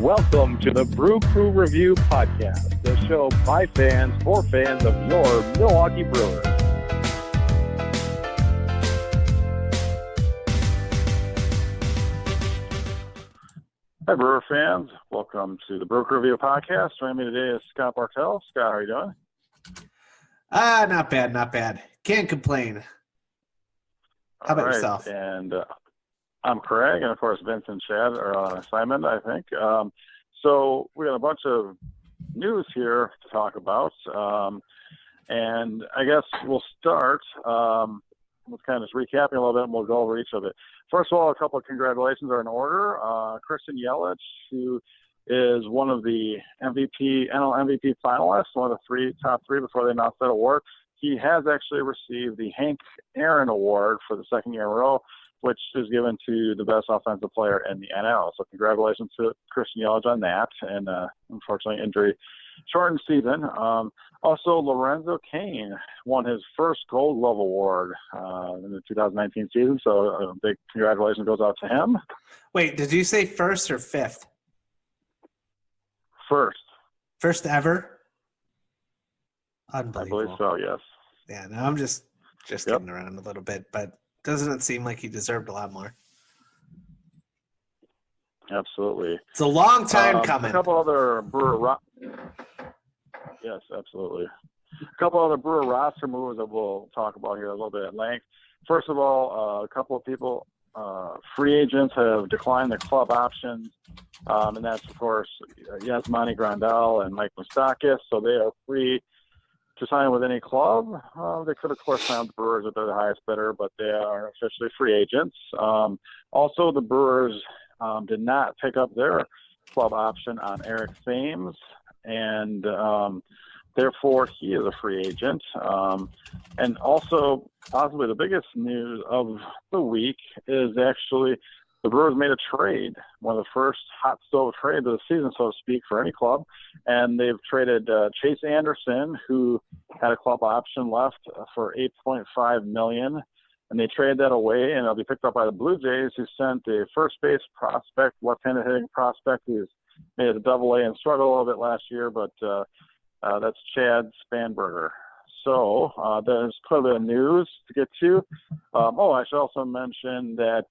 welcome to the Brew Crew Review Podcast, the show by fans for fans of your Milwaukee Brewers. Hi, Brewer fans. Welcome to the Brew Crew Review Podcast. Joining me today is Scott Bartell. Scott, how are you doing? Not bad. Can't complain. How about yourself? And I'm Craig, and of course Vincent, Chad, or Simon, I think. So we got a bunch of news here to talk about, and I guess we'll start with kind of just recapping a little bit, and we'll go over each of it. First of all, a couple of congratulations are in order. Christian Yelich, who is one of the NL MVP finalists, one of the top three before they announced that award. He has actually received the Hank Aaron Award for the second year in a row, which is given to the best offensive player in the NL. So congratulations to Christian Yelich on that, and unfortunately injury-shortened season. Also, Lorenzo Cain won his first Gold Glove Award in the 2019 season, so a big congratulations goes out to him. Wait, did you say first or fifth? First. First ever? Unbelievable. I believe so, yes. Yeah, no, I'm just kidding around a little bit, but doesn't it seem like he deserved a lot more? Absolutely. It's a long time coming. A couple other Brewer yes, absolutely. A couple other Brewer roster moves that we'll talk about here a little bit at length. First of all, a couple of people, free agents have declined their club options, and that's, of course, Yasmani Grandal and Mike Moustakas, so they are free to sign with any club. They could, of course, sign with the Brewers if they're the highest bidder, but they are officially free agents. Also, the Brewers did not pick up their club option on Eric Thames, and therefore he is a free agent. And also, possibly the biggest news of the week is actually the Brewers made a trade, one of the first hot stove trades of the season, so to speak, for any club. And they've traded Chase Anderson, who had a club option left, for $8.5 million. And they traded that away, and it'll be picked up by the Blue Jays, who sent a first base prospect, left-handed hitting prospect, who's made it a Double-A and struggled a little bit last year, but that's Chad Spanberger. So there's quite a bit of news to get to. I should also mention that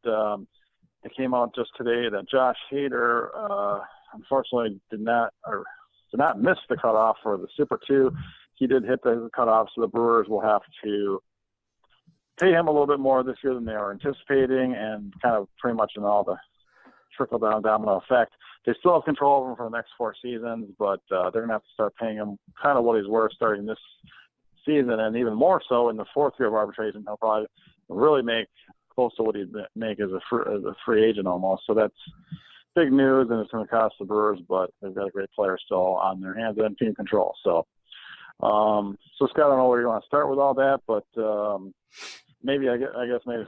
it came out just today that Josh Hader, unfortunately, did not miss the cutoff for the Super 2. He did hit the cutoff, so the Brewers will have to pay him a little bit more this year than they are anticipating, and kind of pretty much in all the trickle-down domino effect. They still have control over him for the next 4 seasons, but they're going to have to start paying him kind of what he's worth starting this season, and even more so in the 4th year of arbitration. He'll probably really make close to what he'd make as a free agent almost. So that's big news, and it's going to cost the Brewers, but they've got a great player still on their hands and team control. So, Scott, I don't know where you want to start with all that, but maybe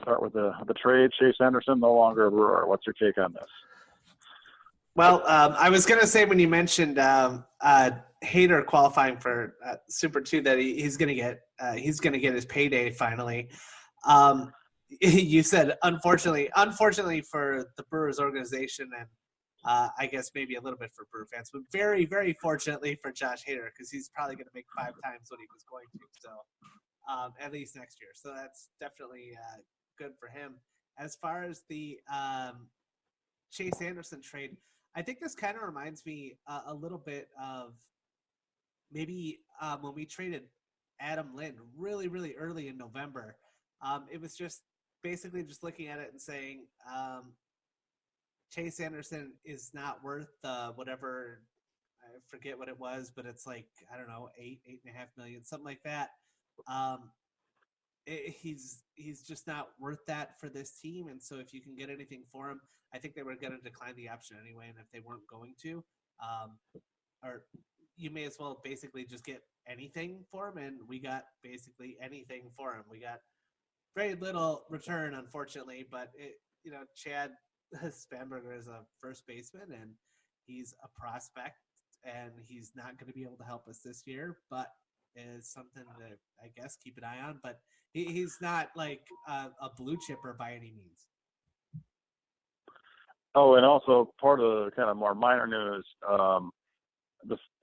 start with the trade. Chase Anderson, no longer a Brewer. What's your take on this? Well, I was going to say when you mentioned Hader qualifying for Super 2 that he's going to get his payday finally. You said unfortunately for the Brewers organization, and I guess maybe a little bit for Brewer fans, but very, very fortunately for Josh Hader, because he's probably going to make 5 times what he was going to. So at least next year. So that's definitely good for him. As far as the Chase Anderson trade, I think this kind of reminds me a little bit of maybe when we traded Adam Lind really, really early in November. It was just basically just looking at it and saying Chase Anderson is not worth whatever, I forget what it was, but it's like, I don't know, $8.5 million, something like that. He's just not worth that for this team, and so if you can get anything for him, I think they were going to decline the option anyway, and if they weren't going to, or you may as well basically just get anything for him, and we got basically anything for him. We got very little return, unfortunately, but Chad Spanberger is a first baseman, and he's a prospect, and he's not going to be able to help us this year, but is something to, I guess, keep an eye on. But he's not like a blue chipper by any means. Oh, and also part of the kind of more minor news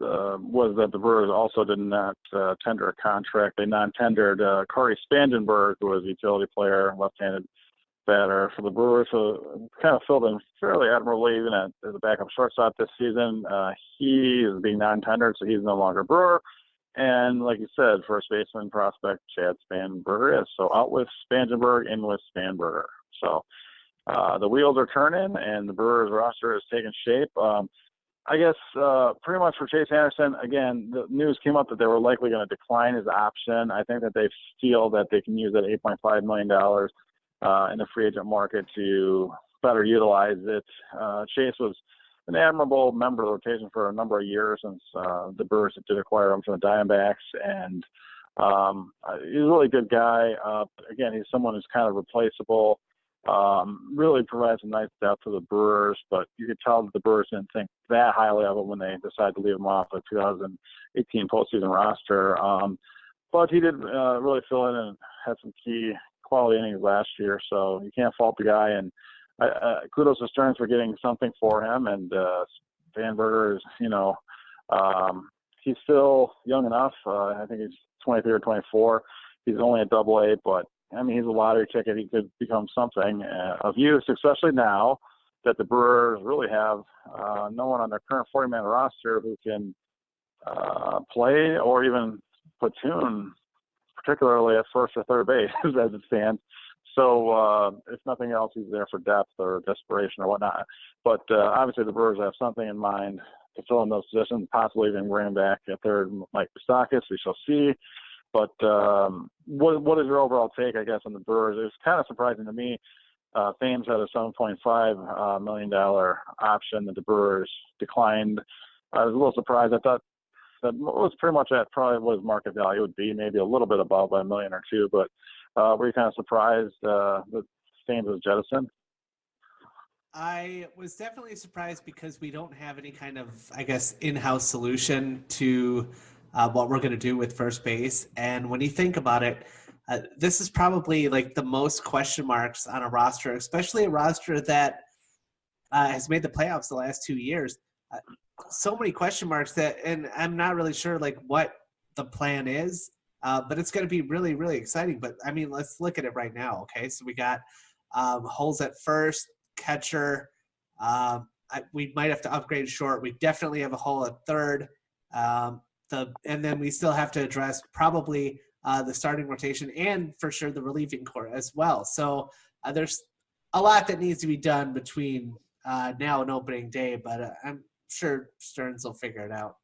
was that the Brewers also did not tender a contract. They non-tendered Corey Spangenberg, who was a utility player, left-handed batter for the Brewers, so kind of filled in fairly admirably even as a backup shortstop this season. He is being non-tendered, so he's no longer a Brewer. And like you said, first baseman prospect Chad Spanberger is. So out with Spangenberg, in with Spanberger. So the wheels are turning, and the Brewers roster is taking shape. I guess pretty much for Chase Anderson, again, the news came up that they were likely going to decline his option. I think that they feel that they can use that $8.5 million in the free agent market to better utilize it. Chase was an admirable member of the rotation for a number of years since the Brewers did acquire him from the Diamondbacks, and he's a really good guy. Again, he's someone who's kind of replaceable. Really provides some nice depth for the Brewers, but you could tell that the Brewers didn't think that highly of him when they decided to leave him off the 2018 postseason roster. But he did really fill in and had some key quality innings last year, so you can't fault the guy. And kudos to Stearns for getting something for him. And Spanberger is, he's still young enough. I think he's 23 or 24. He's only a Double-A, but I mean, he's a lottery ticket. He could become something of use, especially now that the Brewers really have no one on their current 40-man roster who can play or even platoon, particularly at first or third base as it stands. So if nothing else, he's there for depth or desperation or whatnot. But obviously the Brewers have something in mind to fill in those positions, possibly even bring back a third Mike Moustakas. We shall see. But what is your overall take, I guess, on the Brewers? It was kind of surprising to me. Thames had a $7.5 million option that the Brewers declined. I was a little surprised. I thought that was pretty much at probably what his market value would be, maybe a little bit above by $1 million or $2 million. But were you kind of surprised that Thames was jettisoned? I was definitely surprised because we don't have any kind of, I guess, in-house solution to what we're going to do with first base. And when you think about it, this is probably like the most question marks on a roster, especially a roster that has made the playoffs the last 2 years. So many question marks that, and I'm not really sure like what the plan is, but it's going to be really, really exciting. But I mean, let's look at it right now. Okay. So we got holes at first, catcher. We might have to upgrade short. We definitely have a hole at third. And then we still have to address probably the starting rotation and for sure the relieving corps as well. So there's a lot that needs to be done between now and opening day, but I'm sure Stearns will figure it out.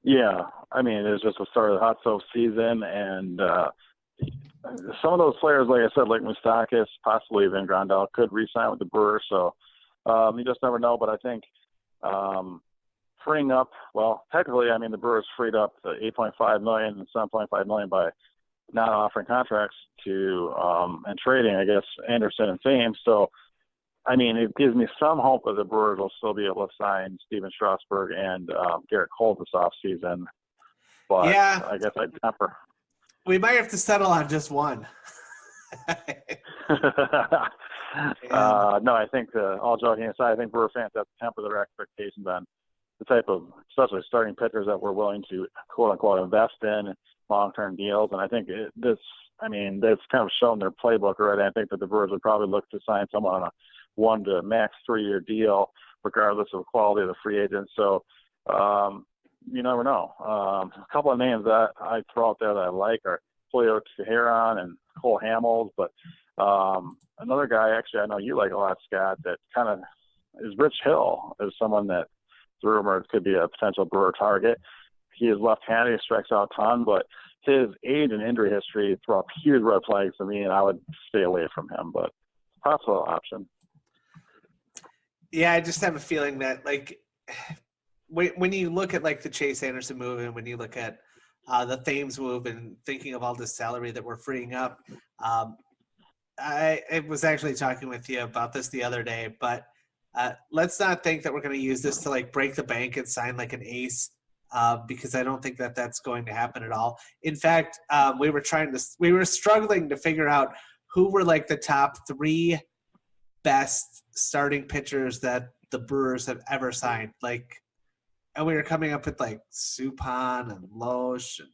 Yeah, I mean, it's just the start of the hot stove season, and some of those players, like I said, like Moustakas, possibly even Grandal, could re-sign with the Brewers. So you just never know. But I think freeing up, well, technically, I mean, the Brewers freed up the $8.5 million and $7.5 million by not offering contracts to and trading, I guess, Anderson and Thames. So, I mean, it gives me some hope that the Brewers will still be able to sign Steven Strasburg and Garrett Cole this offseason. But yeah, I guess I'd temper. We might have to settle on just one. No, I think all joking aside, I think Brewer fans have to temper their expectations on the type of, especially starting pitchers that we're willing to quote unquote invest in long-term deals. And I think they've kind of shown their playbook already. I think that the Brewers would probably look to sign someone on a 1 to max 3-year deal, regardless of the quality of the free agent. So you never know. A couple of names that I throw out there that I like are Julio Teheran and Cole Hamels, but another guy actually I know you like a lot, Scott, that kind of is Rich Hill, is someone that rumored could be a potential Brewer target. He is left-handed, he strikes out a ton, but his age and injury history throw up huge red flags to me, and I would stay away from him, but possible option. Yeah, I just have a feeling that, like, when you look at, like, the Chase Anderson move and when you look at the Thames move and thinking of all this salary that we're freeing up, I was actually talking with you about this the other day, but let's not think that we're going to use this to, like, break the bank and sign, like, an ace, because I don't think that that's going to happen at all. In fact, we were struggling to figure out who were, like, the top 3 best starting pitchers that the Brewers have ever signed. Like, and we were coming up with like Suppan and Loesch and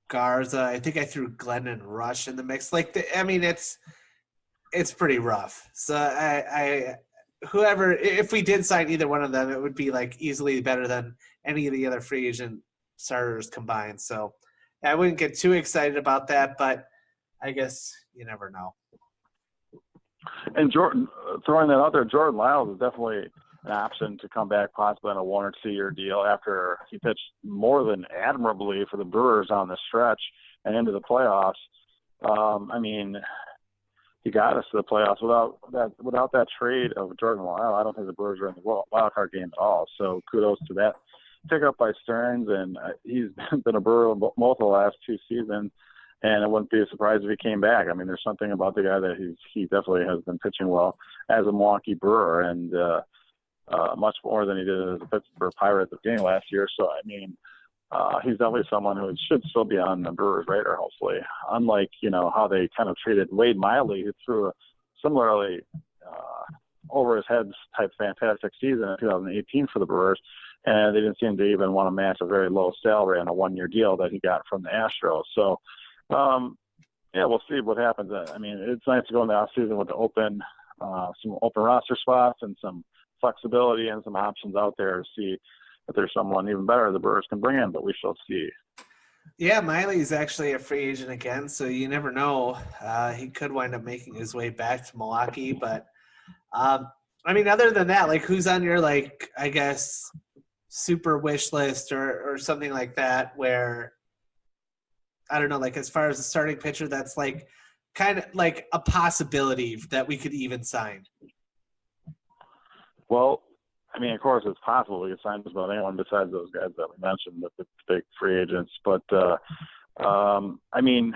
Garza. I think I threw Glenn and Rush in the mix. Like, it's pretty rough. So whoever, if we did sign either one of them, it would be like easily better than any of the other free agent starters combined. So I wouldn't get too excited about that, but I guess you never know. And Jordan, throwing that out there, Jordan Lyles is definitely an option to come back possibly on a 1 or 2 year deal after he pitched more than admirably for the Brewers on the stretch and into the playoffs. I mean, he got us to the playoffs. Without that trade of Jordan Lyles, I don't think the Brewers are in the wild card game at all. So kudos to that pick up by Stearns, and he's been a Brewer both of the last 2 seasons. And I wouldn't be surprised if he came back. I mean, there's something about the guy that he definitely has been pitching well as a Milwaukee Brewer, and much more than he did as a Pittsburgh Pirate at the beginning last year. So, I mean, he's definitely someone who should still be on the Brewers' radar, hopefully. Unlike, how they kind of treated Wade Miley, who threw a similarly over his head type fantastic season in 2018 for the Brewers, and they didn't seem to even want to match a very low salary on a 1 year deal that he got from the Astros. So, yeah, we'll see what happens. I mean, it's nice to go in the offseason with some open roster spots and some flexibility and some options out there to see if there's someone even better the Brewers can bring in, but we shall see. Yeah, Miley's actually a free agent again, so you never know. He could wind up making his way back to Milwaukee, but I mean, other than that, like, who's on your, like, I guess, super wish list or something like that where, I don't know, like, as far as the starting pitcher, that's like kind of like a possibility that we could even sign? Well, I mean, of course, it's possible we could sign just about anyone besides those guys that we mentioned, the big free agents. But, I mean,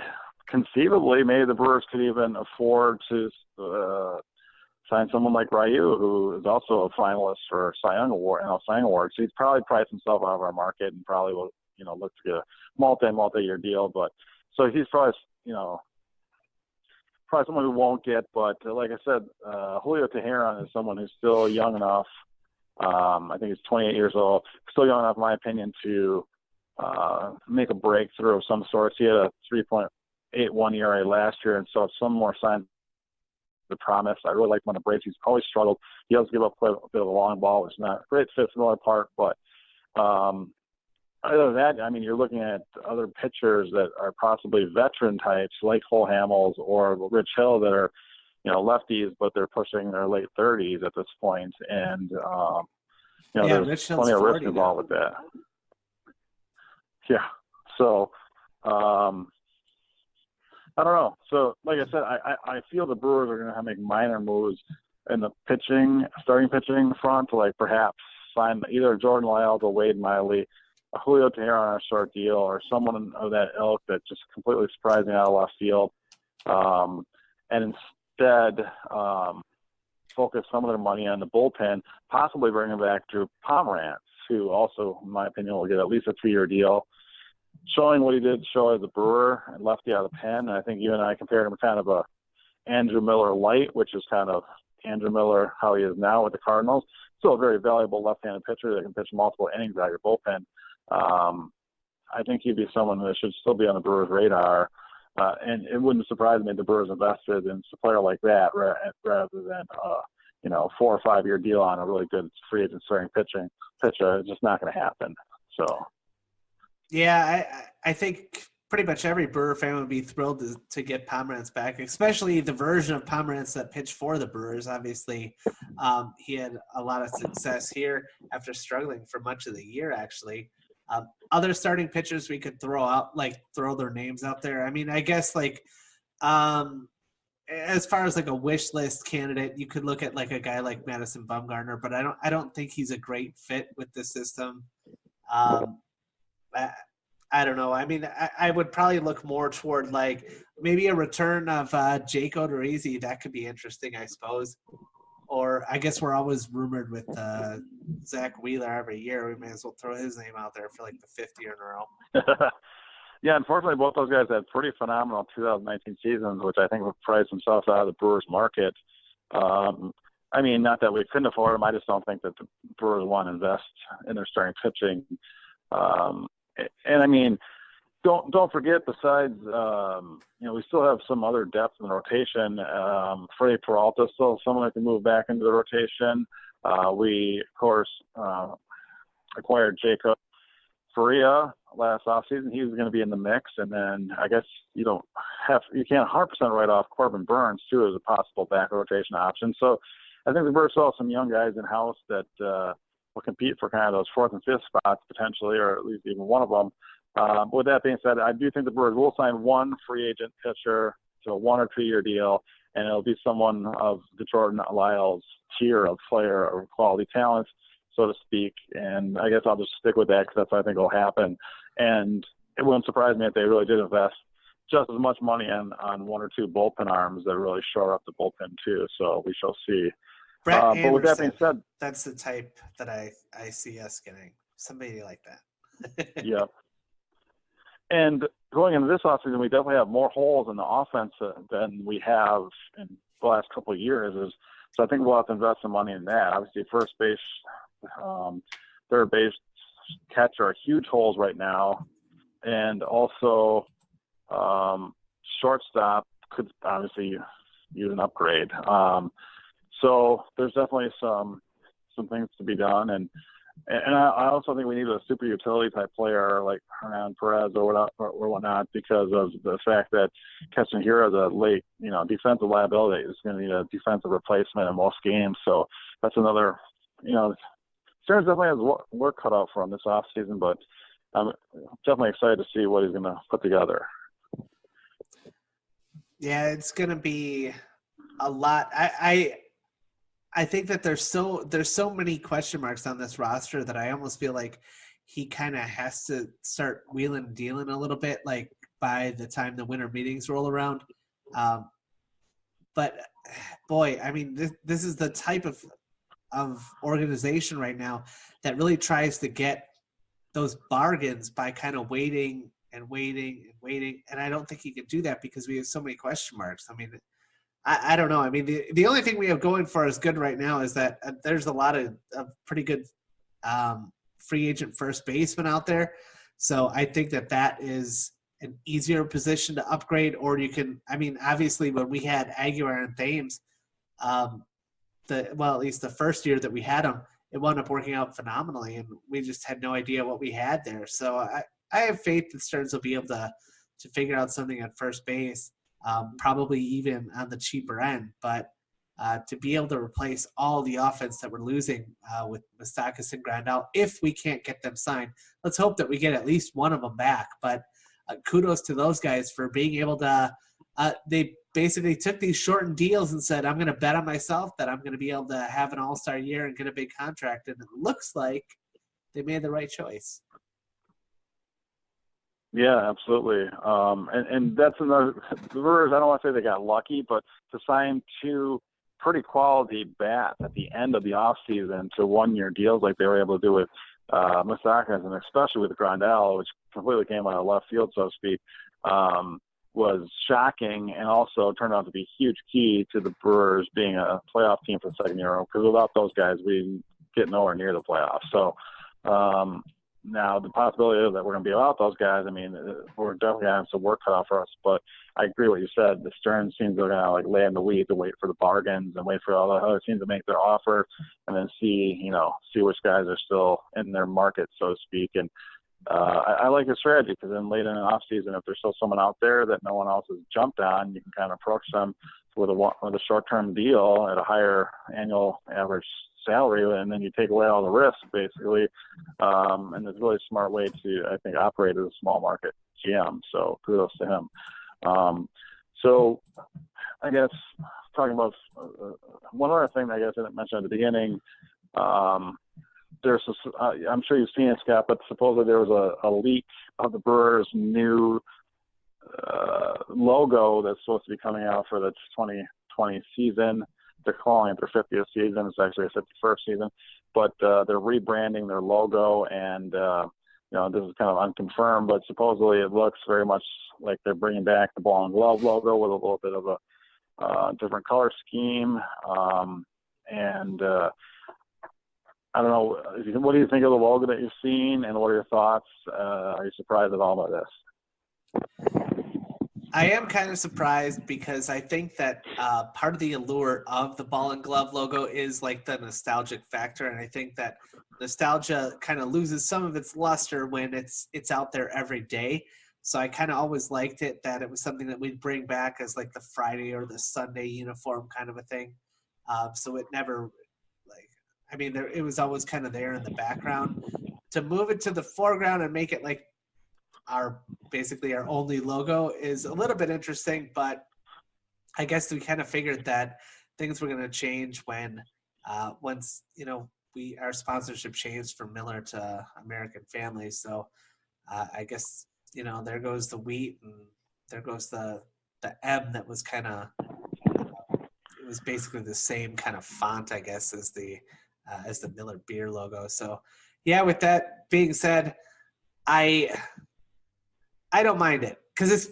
conceivably, maybe the Brewers could even afford to sign someone like Ryu, who is also a finalist for Cy Young Award. So he's probably priced himself out of our market and probably will, look to get a multi-year deal. But so he's probably, probably someone who won't get. But like I said, Julio Teheran is someone who's still young enough. I think he's 28 years old, still young enough, in my opinion, to make a breakthrough of some sort. He had a 3.81 ERA last year, and so some more signs of promise. I really like him on the breaks. He's always struggled. He does give up quite a bit of a long ball, which is not a great fit for the Miller Park, but other than that, I mean, you're looking at other pitchers that are possibly veteran types like Cole Hamels or Rich Hill that are, lefties, but they're pushing their late 30s at this point. And, there's Rich plenty Hill's of risk 40 involved with that. Yeah. So, I don't know. So, like I said, I feel the Brewers are going to make minor moves in the starting pitching front to, like, perhaps sign either Jordan Lyles or Wade Miley, a Julio Teheran on a short deal, or someone of that ilk that just completely surprising out of left field. And instead, focus some of their money on the bullpen, possibly bringing back Drew Pomerantz, who also, in my opinion, will get at least a 2-year deal, showing what he did show as a Brewer and lefty out of the pen. And I think you and I compared him to kind of a Andrew Miller light, which is kind of Andrew Miller how he is now with the Cardinals. Still a very valuable left-handed pitcher that can pitch multiple innings out of your bullpen. I think he'd be someone that should still be on the Brewers' radar. And it wouldn't surprise me if the Brewers invested in a player like that rather than, 4 or 5 year deal on a really good free agent starting pitcher. It's just not going to happen. So, yeah, I think pretty much every Brewer fan would be thrilled to get Pomerantz back, especially the version of Pomerantz that pitched for the Brewers. Obviously, he had a lot of success here after struggling for much of the year, actually. Other starting pitchers we could throw their names out there. I mean, I guess as far as like a wish list candidate, you could look at like a guy like Madison Bumgarner, but I don't think he's a great fit with the system. I don't know. I mean, I would probably look more toward like maybe a return of Jake Odorizzi. That could be interesting, I suppose. Or I guess we're always rumored with Zach Wheeler every year. We may as well throw his name out there for like the 5th year in a row. Yeah, unfortunately, both those guys had pretty phenomenal 2019 seasons, which I think would price themselves out of the Brewers market. I mean, not that we couldn't afford him. I just don't think that the Brewers want to invest in their starting pitching. And I mean, don't forget, besides, we still have some other depth in the rotation. Freddie Peralta still someone that can move back into the rotation. We, of course, acquired Jacob Faria last offseason. He was going to be in the mix. And then I guess you can't 100% write off Corbin Burns, too, as a possible back rotation option. So I think the Brewers still have some young guys in-house that will compete for kind of those fourth and fifth spots potentially, or at least even one of them. With that being said, I do think the Brewers will sign one free agent pitcher to a 1 or 2 year deal, and it'll be someone of the Jordan Lyles tier of player or quality talent, so to speak. And I guess I'll just stick with that because that's what I think will happen. And it wouldn't surprise me if they really did invest just as much money on 1 or 2 bullpen arms that really shore up the bullpen too. So we shall see. Brett but with that being said, that's the type that I see us getting, somebody like that. Yeah. And going into this offseason, we definitely have more holes in the offense than we have in the last couple of years. So I think we'll have to invest some money in that. Obviously, first base, third base, catcher are huge holes right now. And also shortstop could obviously use an upgrade. So there's definitely some things to be done. And I also think we need a super utility type player like Hernan Perez or whatnot, because of the fact that Keston Hiura is a late, defensive liability. Is going to need a defensive replacement in most games. So that's another, Stearns definitely has work cut out for him this offseason, but I'm definitely excited to see what he's going to put together. Yeah, it's going to be a lot. I think that there's so many question marks on this roster that I almost feel like he kind of has to start wheeling and dealing a little bit, like by the time the winter meetings roll around. But boy, I mean, this is the type of organization right now that really tries to get those bargains by kind of waiting and waiting and waiting. And I don't think he can do that because we have so many question marks. I mean, I don't know. I mean, the only thing we have going for us good right now is that there's a lot of pretty good free agent first baseman out there. So I think that is an easier position to upgrade. Or you can, I mean, obviously when we had Aguilar and Thames, at least the first year that we had them, it wound up working out phenomenally, and we just had no idea what we had there. So I have faith that Stearns will be able to figure out something at first base. Probably even on the cheaper end, but to be able to replace all the offense that we're losing with Moustakas and Grandal, if we can't get them signed, let's hope that we get at least one of them back. But kudos to those guys for being able to they basically took these shortened deals and said, I'm going to bet on myself that I'm going to be able to have an all-star year and get a big contract. And it looks like they made the right choice. Yeah, absolutely. And that's another – the Brewers, I don't want to say they got lucky, but to sign 2 pretty quality bats at the end of the offseason to 1-year deals like they were able to do with Moustakas, and especially with Grandal, which completely came out of left field, so to speak, was shocking, and also turned out to be a huge key to the Brewers being a playoff team for the second year, because without those guys, we get nowhere near the playoffs. So now the possibility is that we're going to be without those guys. I mean, we're definitely having some work cut out for us, but I agree with what you said. The Stearns teams are going to like lay in the weeds and wait for the bargains and wait for all the other teams to make their offer, and then see which guys are still in their market, so to speak. And I like the strategy, because then late in the off season, if there's still someone out there that no one else has jumped on, you can kind of approach them with a short-term deal at a higher annual average salary, and then you take away all the risk, basically. And it's a really smart way to, I think, operate as a small market GM. So kudos to him. So I guess talking about one other thing I guess I didn't mention at the beginning, I'm sure you've seen it, Scott, but supposedly there was a leak of the Brewers' new logo that's supposed to be coming out for the 2020 season. They're calling it their 50th season. It's actually a 51st season, but they're rebranding their logo, and this is kind of unconfirmed, but supposedly it looks very much like they're bringing back the ball and glove logo with a little bit of different color scheme. And I don't know, what do you think of the logo that you've seen, and what are your thoughts? Are you surprised at all by this? I am kind of surprised because I think that part of the allure of the ball and glove logo is like the nostalgic factor, and I think that nostalgia kind of loses some of its luster when it's out there every day. So I kind of always liked it that it was something that we'd bring back as like the Friday or the Sunday uniform kind of a thing. So it never, like, I mean, it was always kind of there in the background. To move it to the foreground and make it like basically our only logo is a little bit interesting, but I guess we kind of figured that things were going to change when once our sponsorship changed from Miller to American Family. So I guess there goes the wheat and there goes the M that was kind of it was basically the same kind of font, I guess, as the Miller beer logo. So yeah, with that being said, I don't mind it because it's,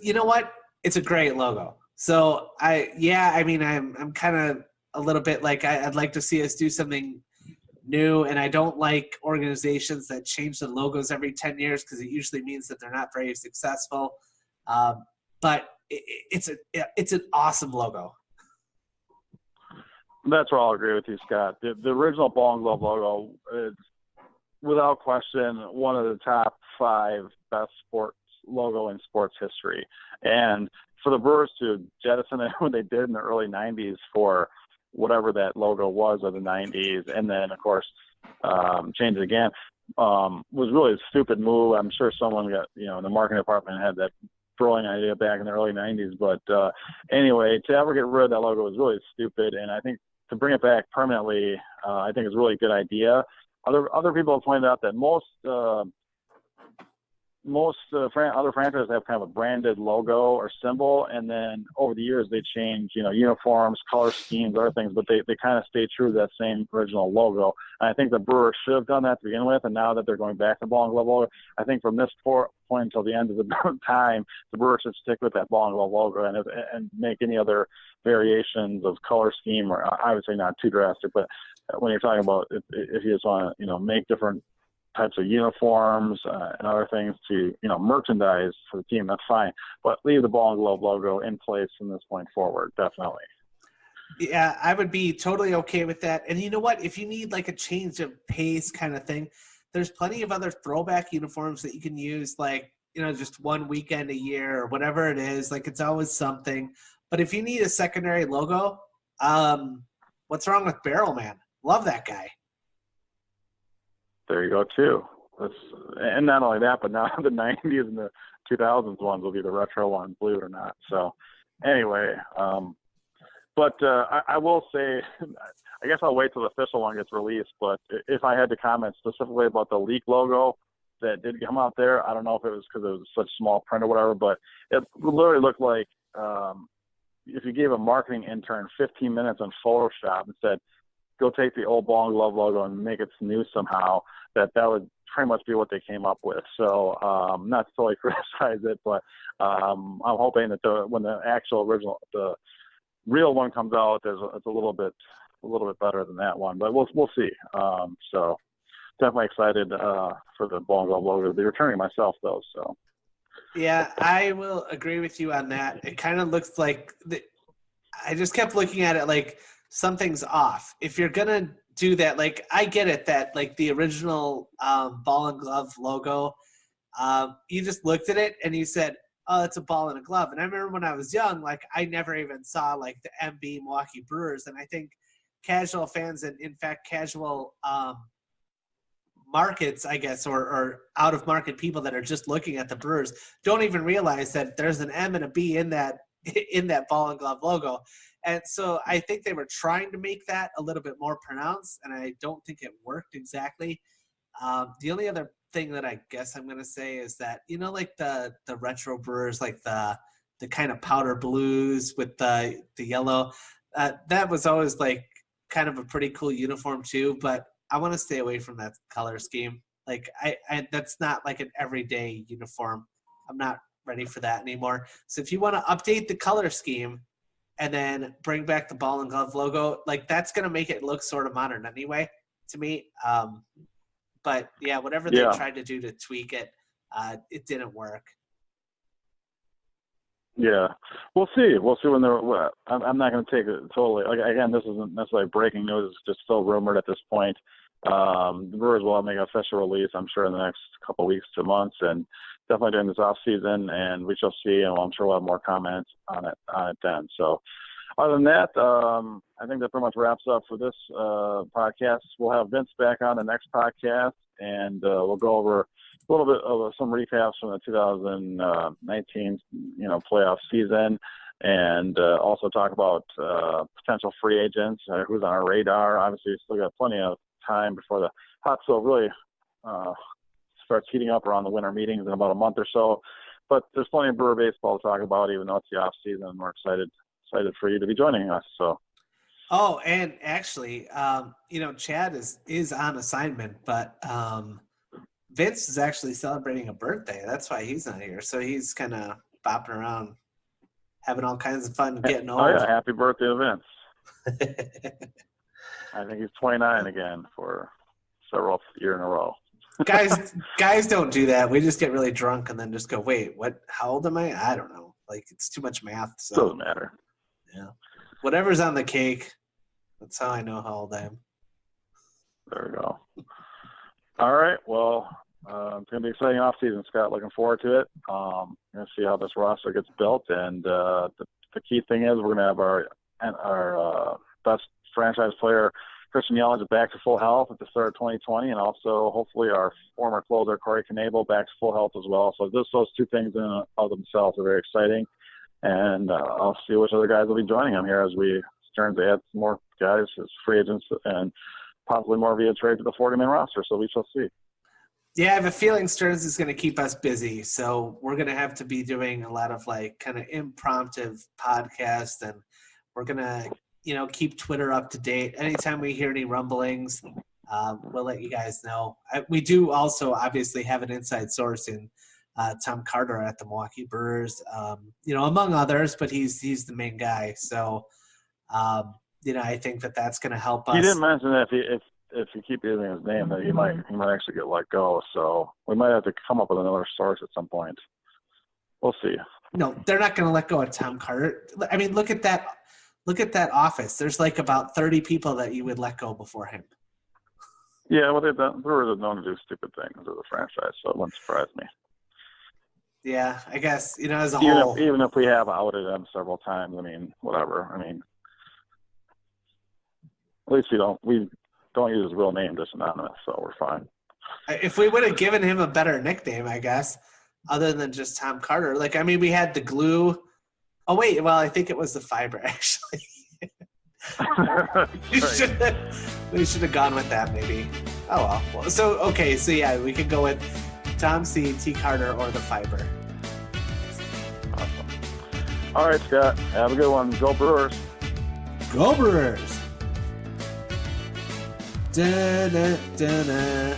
it's a great logo. So I'm kind of a little bit like I'd like to see us do something new, and I don't like organizations that change the logos every 10 years because it usually means that they're not very successful. But it's an awesome logo. That's where I'll agree with you, Scott. The original ball and glove logo is, without question, one of the top 5 best sports logo in sports history. And for the Brewers to jettison it when they did in the early 90s for whatever that logo was of the 90s, and then, of course, change it again, was really a stupid move. I'm sure someone got, in the marketing department had that brilliant idea back in the early 90s. But anyway, to ever get rid of that logo was really stupid. And I think to bring it back permanently, I think is a really good idea. Other people have pointed out that most other franchises have kind of a branded logo or symbol, and then over the years they change, uniforms, color schemes, other things, but they kind of stay true to that same original logo. And I think the Brewers should have done that to begin with, and now that they're going back to ball and glove logo, I think from this point until the end of the time, the Brewers should stick with that ball and glove logo and make any other variations of color scheme, or I would say not too drastic, but when you're talking about if you just want to, make different types of uniforms and other things to, merchandise for the team, that's fine. But leave the ball and glove logo in place from this point forward, definitely. Yeah, I would be totally okay with that. And you know what? If you need like a change of pace kind of thing, there's plenty of other throwback uniforms that you can use, like, just one weekend a year or whatever it is. Like, it's always something. But if you need a secondary logo, what's wrong with Barrelman? Love that guy. There you go, too. And not only that, but now the 90s and the 2000s ones will be the retro ones, believe it or not. So anyway, but I will say, I guess I'll wait till the official one gets released, but if I had to comment specifically about the leak logo that did come out there, I don't know if it was because it was such small print or whatever, but it literally looked like if you gave a marketing intern 15 minutes on Photoshop and said, go take the old ball and glove logo and make it new somehow, that would pretty much be what they came up with. So not to totally criticize it, but I'm hoping that when the actual original, the real one comes out, it's a little bit better than that one. But we'll see. So definitely excited for the ball and glove logo to be returning myself, though. So yeah, I will agree with you on that. It kind of looks like I just kept looking at it like something's off. If you're gonna do that, like, I get it that like the original ball and glove logo, you just looked at it and you said, oh, it's a ball and a glove. And I remember when I was young, like, I never even saw like the MB Milwaukee Brewers, and I think casual fans and in fact casual markets, I guess, or out of market people that are just looking at the Brewers don't even realize that there's an M and a B in that ball and glove logo. And so I think they were trying to make that a little bit more pronounced, and I don't think it worked exactly. The only other thing that I guess I'm going to say is that, like the retro Brewers, like the kind of powder blues with the yellow, that was always like kind of a pretty cool uniform too, but I want to stay away from that color scheme. Like I that's not like an everyday uniform. I'm not ready for that anymore. So if you want to update the color scheme, and then bring back the ball and glove logo. Like, that's going to make it look sort of modern anyway, to me. But yeah, whatever they tried to do to tweak it, it didn't work. Yeah, we'll see. We'll see when they're. I'm not going to take it totally. Like, again, this isn't necessarily breaking news. It's just still rumored at this point. The Brewers will make an official release, I'm sure, in the next couple of weeks to months, and definitely during this off season. And we shall see. And I'm sure we'll have more comments on it then. So, other than that, I think that pretty much wraps up for this podcast. We'll have Vince back on the next podcast, and we'll go over a little bit of some recaps from the 2019, playoff season, and also talk about potential free agents, who's on our radar. Obviously, we still got plenty of time before the hot stove really starts heating up around the winter meetings in about a month or so. But there's plenty of Brewer baseball to talk about, even though it's the off season, and we're excited for you to be joining us. So. Oh, and actually, Chad is on assignment, but Vince is actually celebrating a birthday. That's why he's not here. So he's kind of bopping around, having all kinds of fun, getting old. Oh, yeah. Happy birthday to Vince. I think he's 29 again for several years in a row. Guys don't do that. We just get really drunk and then just go, wait, what? How old am I? I don't know. Like, it's too much math. So. Doesn't matter. Yeah. Whatever's on the cake, that's how I know how old I am. There we go. All right. Well, it's going to be an exciting offseason, Scott. Looking forward to it. Going to see how this roster gets built. And the key thing is we're going to have our best franchise player, Christian Yelich, back to full health at the start of 2020. And also, hopefully, our former closer, Corey Knebel, back to full health as well. So those two things in and of themselves are very exciting. And I'll see which other guys will be joining him here as we start to add some more guys as free agents and possibly more via trade to the 40-man roster. So we shall see. Yeah, I have a feeling Stearns is going to keep us busy. So we're going to have to be doing a lot of kind of impromptu podcasts, and we're going to, keep Twitter up to date. Anytime we hear any rumblings, we'll let you guys know. We do also obviously have an inside source in Tom Carter at the Milwaukee Brewers, among others, but he's the main guy. So, I think that's going to help us. He didn't mention that if you keep using his name, that he might actually get let go. So we might have to come up with another source at some point. We'll see. No, they're not going to let go of Tom Carter. I mean, look at that office. There's about 30 people that you would let go before him. Yeah, well, the Brewers are known to do stupid things as a franchise, so it wouldn't surprise me. Yeah, I guess, as a whole. Even if we have outed him several times, whatever. At least we don't use his real name, just anonymous, so we're fine. If we would have given him a better nickname, I guess, other than just Tom Carter. We had the glue. Oh, wait, well, I think it was the fiber, actually. We should have gone with that, maybe. Oh, well. So, okay, so yeah, we could go with Tom C, T Carter, or the fiber. Awesome. All right, Scott, have a good one. Go Brewers. Go Brewers. Da, da, da, da.